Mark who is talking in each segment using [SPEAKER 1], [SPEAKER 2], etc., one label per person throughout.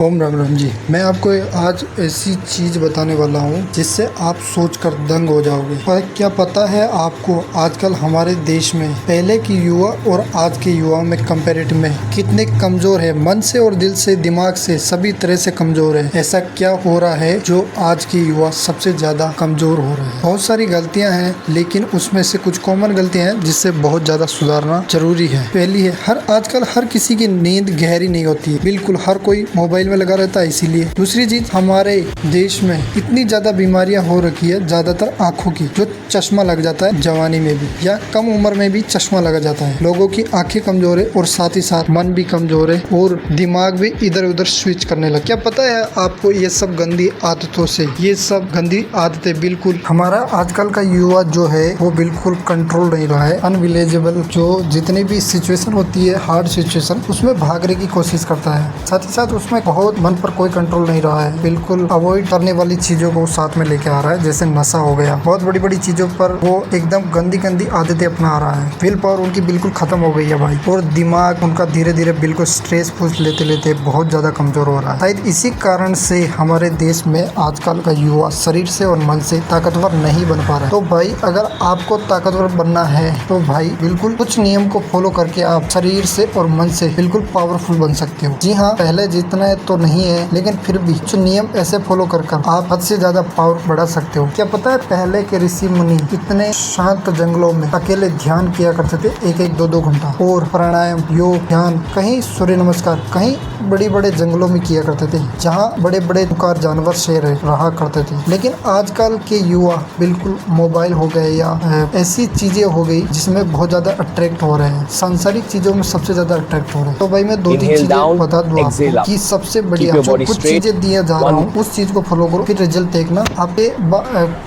[SPEAKER 1] ओम राम राम जी। मैं आपको आज ऐसी चीज़ बताने वाला हूँ जिससे आप सोचकर दंग हो जाओगे। पर क्या पता है आपको आजकल हमारे देश में पहले की युवा और आज के युवा में कंपैरेटिव में कितने कमज़ोर है, मन से और दिल से, दिमाग से, सभी तरह से कमज़ोर है। ऐसा क्या हो रहा है जो आज के युवा सबसे ज़्यादा कमज़ोर हो रहे हैं। बहुत सारी गलतियाँ हैं, लेकिन उसमें से कुछ कॉमन गलतियाँ हैं जिससे बहुत ज़्यादा सुधारना जरूरी है। पहली है, आजकल हर किसी की नींद गहरी नहीं होती है। बिल्कुल हर कोई मोबाइल में लगा रहता है इसीलिए। दूसरी चीज, हमारे देश में इतनी ज्यादा बीमारियां हो रखी है, ज्यादातर आंखों की, जो चश्मा लग जाता है जवानी में भी या कम उम्र में भी चश्मा लगा जाता है। लोगों की आंखें कमजोर है और साथ ही साथ मन भी कमजोर है और दिमाग भी इधर उधर स्विच करने लगा। क्या पता है आपको ये सब गंदी आदतों से, ये सब गंदी आदतें बिल्कुल हमारा आजकल का युवा जो है वो बिल्कुल कंट्रोल नहीं रहा है। अनविलेजेबल जो जितनी भी सिचुएशन होती है, हार्ड सिचुएशन, उसमें भागने की कोशिश करता है। साथ ही साथ उसमें बहुत मन पर कोई कंट्रोल नहीं रहा है। बिल्कुल अवॉइड करने वाली चीजों को साथ में लेके आ रहा है, जैसे नशा हो गया। बहुत बड़ी बड़ी चीजों पर वो एकदम गंदी गंदी आदतें अपना रहा है। विल पावर उनकी बिल्कुल खत्म हो गई है भाई, और दिमाग उनका धीरे धीरे बिल्कुल स्ट्रेस फुल लेते लेते बहुत ज्यादा कमजोर हो रहा है। शायद इसी कारण से हमारे देश में आजकल का युवा शरीर से और मन से ताकतवर नहीं बन पा रहा है। तो भाई अगर आपको ताकतवर बनना है तो भाई बिल्कुल कुछ नियम को फॉलो करके आप शरीर से और मन से बिल्कुल पावरफुल बन सकते हो। जी हाँ, पहले जितना है तो नहीं है, लेकिन फिर भी कुछ नियम ऐसे फॉलो कर आप हद से ज्यादा पावर बढ़ा सकते हो। क्या पता है पहले के ऋषि मुनि इतने शांत जंगलों में अकेले ध्यान किया करते थे, एक एक दो दो घंटा, और प्राणायाम, योग, ध्यान, कहीं सूर्य नमस्कार, कहीं बड़े बड़े जंगलों में किया करते थे जहाँ बड़े बड़े कार जानवर शेर रहा करते थे। लेकिन आजकल के युवा बिल्कुल मोबाइल हो गए या ऐसी चीजें हो गई जिसमें बहुत ज्यादा अट्रैक्ट हो रहे हैं, सांसारिक चीजों में सबसे ज्यादा अट्रैक्ट हो रहे हैं। तो भाई मैं दो तीन चीजें बता दूं आपको कि सबसे बढ़िया जो कुछ चीजें दिया जा रहा हूँ उस चीज को फॉलो करो, फिर रिजल्ट देखना। आपके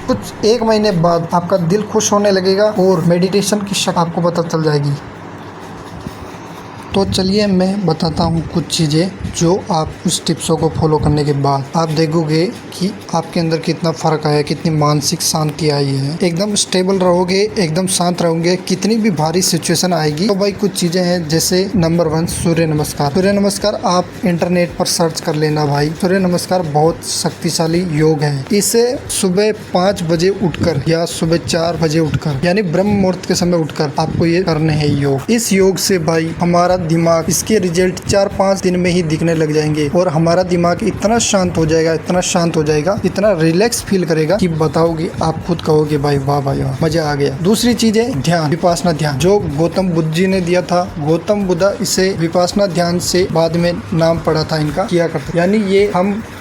[SPEAKER 1] कुछ एक महीने बाद आपका दिल खुश होने लगेगा और मेडिटेशन की शक्ति आपको पता चल जाएगी। तो चलिए मैं बताता हूँ कुछ चीज़ें जो आप उस टिप्सों को फॉलो करने के बाद आप देखोगे कि आपके अंदर कितना फ़र्क आया, कितनी मानसिक शांति आई है। एकदम स्टेबल रहोगे, एकदम शांत रहोगे, कितनी भी भारी सिचुएशन आएगी। तो भाई कुछ चीज़ें हैं, जैसे नंबर 1 सूर्य नमस्कार। सूर्य नमस्कार आप इंटरनेट पर सर्च कर लेना भाई। सूर्य नमस्कार बहुत शक्तिशाली योग है। इसे सुबह 5 बजे उठकर या सुबह 4 बजे उठकर, यानी ब्रह्म मुहूर्त के समय उठकर आपको ये करने हैं योग। इस योग से भाई हमारा दिमाग, इसके रिजल्ट 4-5 दिन में ही दिखने लग जाएंगे और हमारा दिमाग इतना शांत हो जाएगा, इतना शांत हो जाएगा, इतना रिलैक्स फील करेगा कि बताओगे, आप खुद कहोगे भाई वाह भाई वाह, मजा आ गया। दूसरी चीज है ध्यान, विपासना ध्यान, जो गौतम बुद्ध जी ने दिया था। गौतम बुद्ध इसे विपासना ध्यान से बाद में नाम पड़ा था इनका, किया करता। यानी ये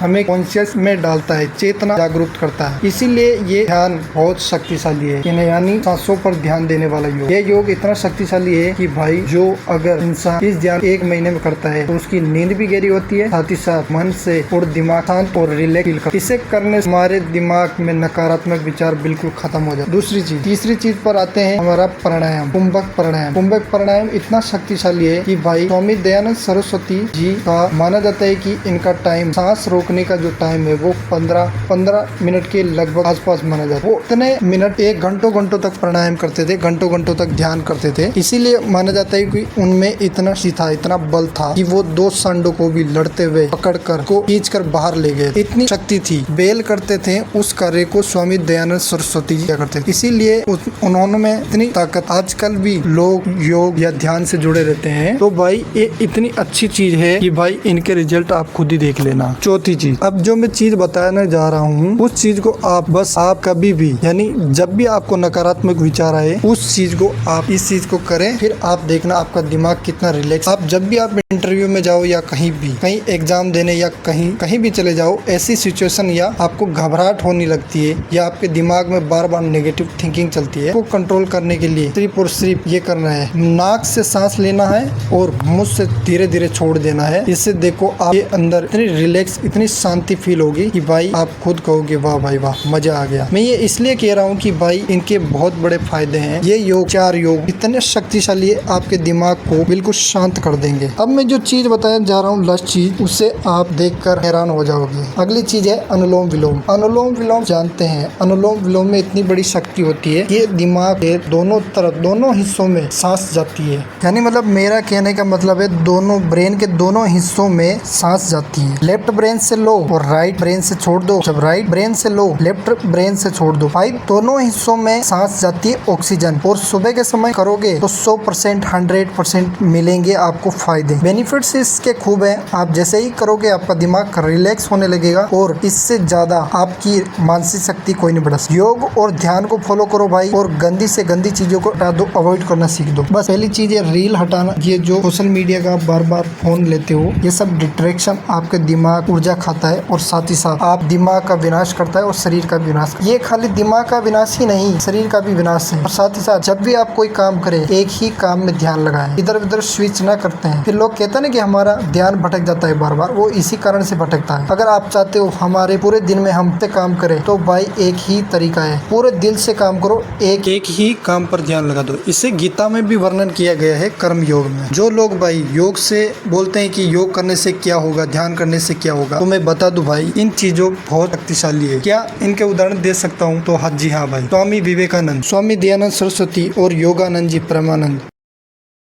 [SPEAKER 1] हमें कॉन्शियस में डालता है, चेतना जागरूक करता है, इसीलिए ये ध्यान बहुत शक्तिशाली है। यानी सांसों पर ध्यान देने वाला योग। ये योग इतना शक्तिशाली है कि भाई जो अगर इंसान इस ध्यान 1 महीने में करता है तो उसकी नींद भी गहरी होती है, साथ ही साथ मन से और दिमाग शांत और रिलैक्स फील करता है। इसे करने से हमारे दिमाग में नकारात्मक विचार बिल्कुल खत्म हो जाए। दूसरी चीज, तीसरी चीज पर आते हैं हमारा प्राणायाम, कुंभक प्राणायाम। कुंभक प्राणायाम इतना शक्तिशाली है कि भाई स्वामी दयानंद सरस्वती जी का माना जाता है कि इनका टाइम, सांस रोकने का जो टाइम है वो 15 मिनट के लगभग आसपास माना जाता है। वो इतने मिनट, 1 घंटों तक प्राणायाम करते थे, घंटों तक ध्यान करते थे। इसीलिए माना जाता है कि उनमें इतना था, इतना बल था कि वो 2 सांडों को भी लड़ते हुए पकड़कर को खींचकर बाहर ले गए। इतनी शक्ति थी। बेल करते थे उस कार्य को स्वामी दयानंद सरस्वती जी करते थे। इसीलिए उन्होंने में इतनी ताकत। आजकल भी लोग योग या ध्यान से जुड़े रहते हैं। तो भाई ये इतनी अच्छी चीज है कि भाई इनके रिजल्ट आप खुद ही देख लेना। चौथी चीज, अब जो मैं चीज बताने जा रहा हूँ उस चीज को आप कभी भी, यानी जब भी आपको नकारात्मक विचार आए, उस चीज को आप इस चीज को करें, फिर आप देखना आपका दिमाग कितना रिलैक्स। आप जब भी आप इंटरव्यू में जाओ या कहीं एग्जाम देने या कहीं भी चले जाओ, ऐसी सिचुएशन या आपको घबराहट होने लगती है या आपके दिमाग में बार बार नेगेटिव थिंकिंग चलती है, को कंट्रोल करने के लिए सिर्फ और सिर्फ ये करना है, नाक से सांस लेना है और मुंह से धीरे धीरे छोड़ देना है। इससे देखो आपके अंदर इतनी रिलैक्स, इतनी शांति फील होगी कि भाई आप खुद कहोगे वाह भाई वाह, मजा आ गया। मैं ये इसलिए कह रहा हूँ कि भाई इनके बहुत बड़े फायदे हैं। ये योग, 4 योग इतने शक्तिशाली है, आपके दिमाग को बिल्कुल आपको शांत कर देंगे। अब मैं जो चीज बताने जा रहा हूँ लास्ट चीज, उसे आप देखकर हैरान हो जाओगे। अगली चीज है अनुलोम विलोम। अनुलोम विलोम जानते हैं, अनुलोम विलोम में इतनी बड़ी शक्ति होती है कि दिमाग के दोनों तरफ, दोनों हिस्सों में सांस जाती है। यानी मतलब मेरा कहने का मतलब है दोनों ब्रेन के दोनों हिस्सों में सांस जाती है। लेफ्ट ब्रेन से लो और राइट ब्रेन से छोड़ दो, जब राइट ब्रेन से लो लेफ्ट ब्रेन से छोड़ दो। भाई दोनों हिस्सों में सांस जाती है ऑक्सीजन। और सुबह के समय करोगे तो 100% 100% मिलेंगे आपको फायदे। बेनिफिट्स इसके खूब है। आप जैसे ही करोगे आपका दिमाग रिलैक्स होने लगेगा और इससे ज्यादा आपकी मानसिक शक्ति कोई नहीं बढ़ा सकती। योग और ध्यान को फॉलो करो भाई, और गंदी से गंदी चीजों को हटा दो, अवॉइड करना सीख दो। बस पहली चीज है रील हटाना। ये जो सोशल मीडिया का बार बार फोन लेते हो, ये सब डिस्ट्रैक्शन आपके दिमाग ऊर्जा खाता है और साथ ही साथ आप दिमाग का विनाश करता है और शरीर का विनाश। ये खाली दिमाग का विनाश ही नहीं, शरीर का भी विनाश है। और साथ ही साथ जब भी आप कोई काम करें, एक ही काम में ध्यान लगाएं, इधर उधर स्विच ना करते हैं। फिर लोग कहते हैं ना कि हमारा ध्यान भटक जाता है बार बार, वो इसी कारण से भटकता है। अगर आप चाहते हो हमारे पूरे दिन में हम पे काम करें, तो भाई एक ही तरीका है, पूरे दिल से काम करो, एक ही काम पर ध्यान लगा दो। इसे गीता में भी वर्णन किया गया है कर्म योग में। जो लोग भाई योग से बोलते हैं कि योग करने से क्या होगा, ध्यान करने से क्या होगा, तो मैं बता दूं भाई, इन चीजों बहुत शक्तिशाली है। क्या इनके उदाहरण दे सकता हूँ? तो हाँ जी हाँ भाई, स्वामी विवेकानंद, स्वामी दयानंद सरस्वती और योगानंद जी परमानंद।